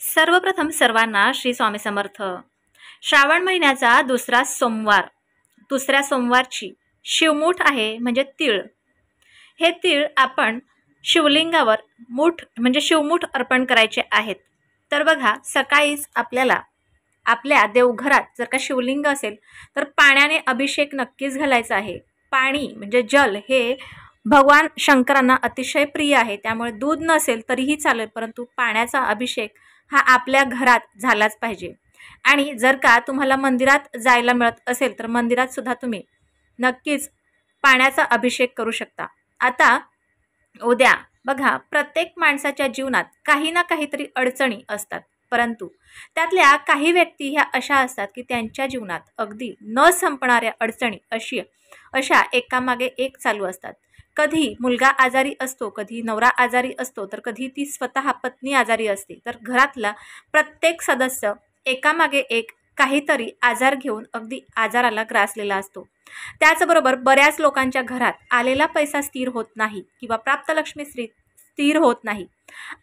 सर्वप्रथम सर्वांना श्री स्वामी समर्थ। श्रावण महिन्याचा दुसऱ्या सोमवारची शिवमूठ आहे म्हणजे तीळ। हे तीळ आपण शिवलिंगावर शिवमूठ अर्पण करायचे आहेत। तर बघा, सकाळीच आपल्याला आपल्या देवघरात जर का शिवलिंग असेल तर पाण्याने अभिषेक नक्कीच घालायचा आहे। पाणी म्हणजे जल हे भगवान शंकरांना अतिशय प्रिय आहे, त्यामुळे दूध नसेल तरीही चालेल, परंतु पाण्याचा अभिषेक हा आपल्या घरात झालाच पाहिजे। आणि जर का तुम्हाला मंदिरात जायला मिळत असेल तर मंदिरात सुद्धा तुम्ही नक्कीच पाण्याचा अभिषेक करू शकता। आता उद्या बघा, प्रत्येक माणसाच्या जीवनात काही ना काहीतरी अडचणी असतात, परंतु त्यातल्या काही व्यक्ती ह्या अशा असतात की त्यांच्या जीवनात अगदी न संपणाऱ्या अडचणी अशा एकामागे एक चालू असतात। कधी मुलगा आजारी असतो, कधी नवरा आजारी असतो, तर कधी ती स्वतः पत्नी आजारी असते। तर घरातला प्रत्येक सदस्य एकामागे एक काहीतरी आजार घेऊन अगदी आजाराला ग्रासलेला असतो। त्याचबरोबर बऱ्याच लोकांच्या घरात आलेला पैसा स्थिर होत नाही किंवा प्राप्त लक्ष्मी स्थिर होत नाही।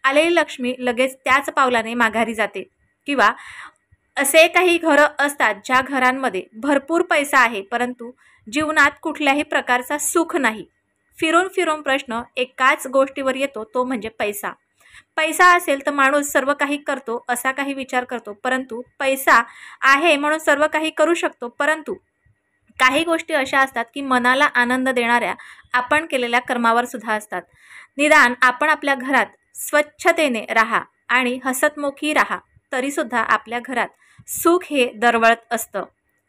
आलेली लक्ष्मी लगेच त्याच पावलाने माघारी जाते, किंवा असे काही घरं असतात ज्या घरांमध्ये भरपूर पैसा आहे परंतु जीवनात कुठल्याही प्रकारचा सुख नाही। फिरून फिरून प्रश्न एकाच गोष्टीवर येतो, तो म्हणजे पैसा। पैसा असेल तर माणूस सर्व काही करतो असा काही विचार करतो, परंतु पैसा आहे म्हणून सर्व काही करू शकतो, परंतु काही गोष्टी अशा असतात की मनाला आनंद देणाऱ्या आपण केलेल्या कर्मावर सुद्धा असतात। निदान आपण आपल्या घरात स्वच्छतेने राहा आणि हसतमुखी राहा, तरी सुद्धा आपल्या घरात सुख हे दरवळत असतं।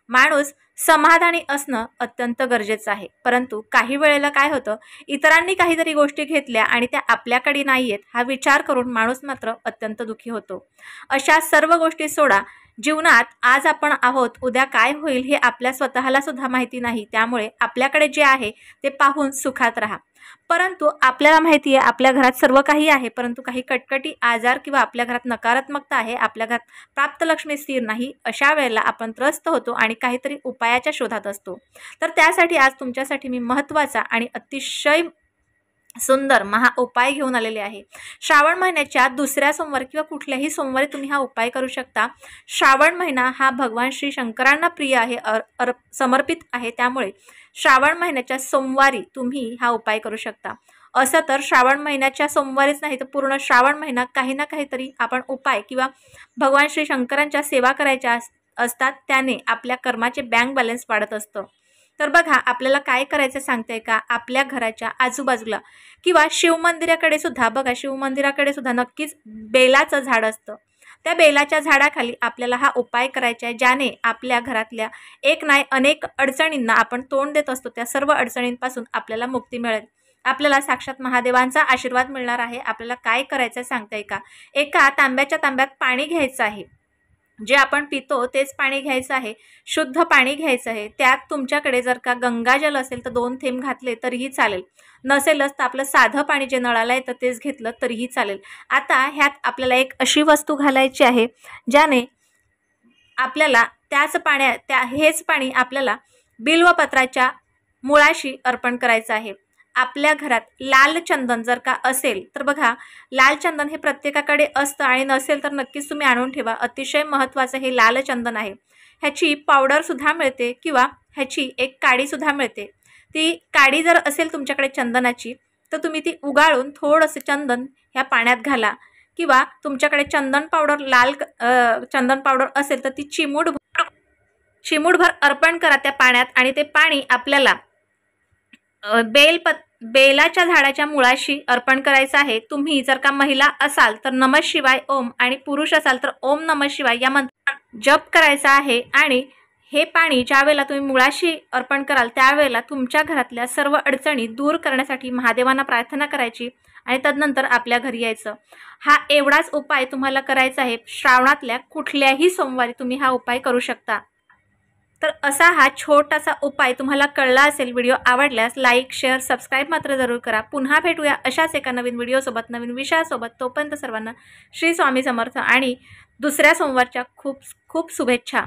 माणूस समाधानी असणं अत्यंत गरजेचं आहे, परंतु काही वेळेला काय होतं, इतरांनी काहीतरी गोष्टी घेतल्या आणि त्या आपल्याकडे नाही आहेत हा विचार करून माणूस मात्र अत्यंत दुःखी होतो। अशा सर्व गोष्टी सोडा। जीवनात आज आपण आहोत, उद्या काय होईल हे आपल्या स्वतःला सुद्धा माहिती नाही, त्यामुळे आपल्याकडे जे आहे ते पाहून सुखात राहा। परंतु आपल्याला माहिती आहे आपल्या घरात सर्व काही आहे, परंतु काही कटकटी आजार किंवा आपल्या घरात नकारात्मकता आहे, आपल्या घरात प्राप्त लक्ष्मी स्थिर नाही, अशा वेळेला आपण त्रस्त होतो आणि काहीतरी उपायाच्या शोधात असतो। तर त्यासाठी आज तुमच्यासाठी मी महत्त्वाचा आणि अतिशय सुंदर महा उपाय घेऊन आलेले आहे। श्रावण महिन्याच्या दुसऱ्या सोमवार किंवा कुठल्याही सोमवारी तुम्ही हा उपाय करू शकता। श्रावण महिना हा भगवान श्री शंकरांना प्रिय आहे, समर्पित आहे, त्यामुळे श्रावण महिन्याच्या सोमवारी तुम्ही हा उपाय करू शकता। असं तर श्रावण महिन्याच्या सोमवारीच नाही तर पूर्ण श्रावण महिना काही ना काहीतरी आपण उपाय किंवा भगवान श्री शंकरांच्या सेवा करायच्या असतात, त्याने आपल्या कर्माचे बँक बॅलन्स वाढत असतं। तर बघा, आपल्याला काय करायचं सांगते का, आपल्या घराच्या आजूबाजूला किंवा शिवमंदिराकडे सुद्धा बघा, शिवमंदिराकडे सुद्धा नक्कीच बेलाचं झाड असतं। त्या बेलाच्या झाडाखाली आपल्याला हा उपाय करायचा आहे, ज्याने आपल्या घरातल्या एक नाही अनेक अडचणींना आपण तोंड देत असतो, त्या सर्व अडचणींपासून आपल्याला मुक्ती मिळेल, आपल्याला साक्षात महादेवांचा आशीर्वाद मिळणार आहे। आपल्याला काय करायचं सांगताय का, एका तांब्यात पाणी घ्यायचं आहे, जे आपण पितो तेच पाणी घ्यायचं आहे, शुद्ध पाणी घ्यायचं आहे। त्यात तुमच्याकडे जर का गंगाजल असेल तर 2 थेंब घातले तरीही चालेल, नसेलच तर आपलं साधं पाणी जे नळाला येतं तेच घेतलं तरीही चालेल। आता ह्यात आपल्याला एक अशी वस्तू घालायची आहे ज्याने आपल्याला हेच पाणी आपल्याला बिल्वपत्राच्या मुळाशी अर्पण करायचं आहे। आपल्या घरात लाल चंदन जर का असेल तर बघा, लाल चंदन हे प्रत्येकाकडे असतं आणि नसेल तर नक्कीच तुम्ही आणून ठेवा। अतिशय महत्त्वाचं हे लाल चंदन आहे। ह्याची पावडर सुद्धा मिळते किंवा ह्याची एक काडी सुद्धा मिळते। ती काडी जर असेल तुमच्याकडे चंदनाची तर तुम्ही ती उगाळून थोडंसं चंदन ह्या पाण्यात घाला, किंवा तुमच्याकडे चंदन पावडर असेल तर ती चिमूटभर अर्पण करा त्या पाण्यात, आणि ते पाणी आपल्याला बेलाच्या झाडाच्या मुळाशी अर्पण करायचं आहे। तुम्ही जर का महिला असाल तर नमः शिवाय ओम, आणि पुरुष असाल तर ओम नमः शिवाय या मंत्राचा जप करायचा आहे। आणि हे पाणी ज्या वेळेला तुम्ही मुळाशी अर्पण कराल त्यावेळेला तुमच्या घरातल्या सर्व अडचणी दूर करण्यासाठी महादेवांना प्रार्थना करायची आणि तदनंतर आपल्या घरी यायचं। हा एवढाच उपाय तुम्हाला करायचा आहे। श्रावणातल्या कुठल्याही सोमवारी तुम्ही हा उपाय करू शकता। तर असा हा छोटासा उपाय तुम्हाला कळला असेल। व्हिडिओ आवडल्यास लाईक, शेअर, सबस्क्राईब मात्र जरूर करा। पुन्हा भेटूया अशाच एका नवीन व्हिडिओसोबत, नवीन विषयासोबत। तोपर्यंत सर्वांना श्री स्वामी समर्थ आणि दुसऱ्या सोमवारच्या खूप खूप शुभेच्छा।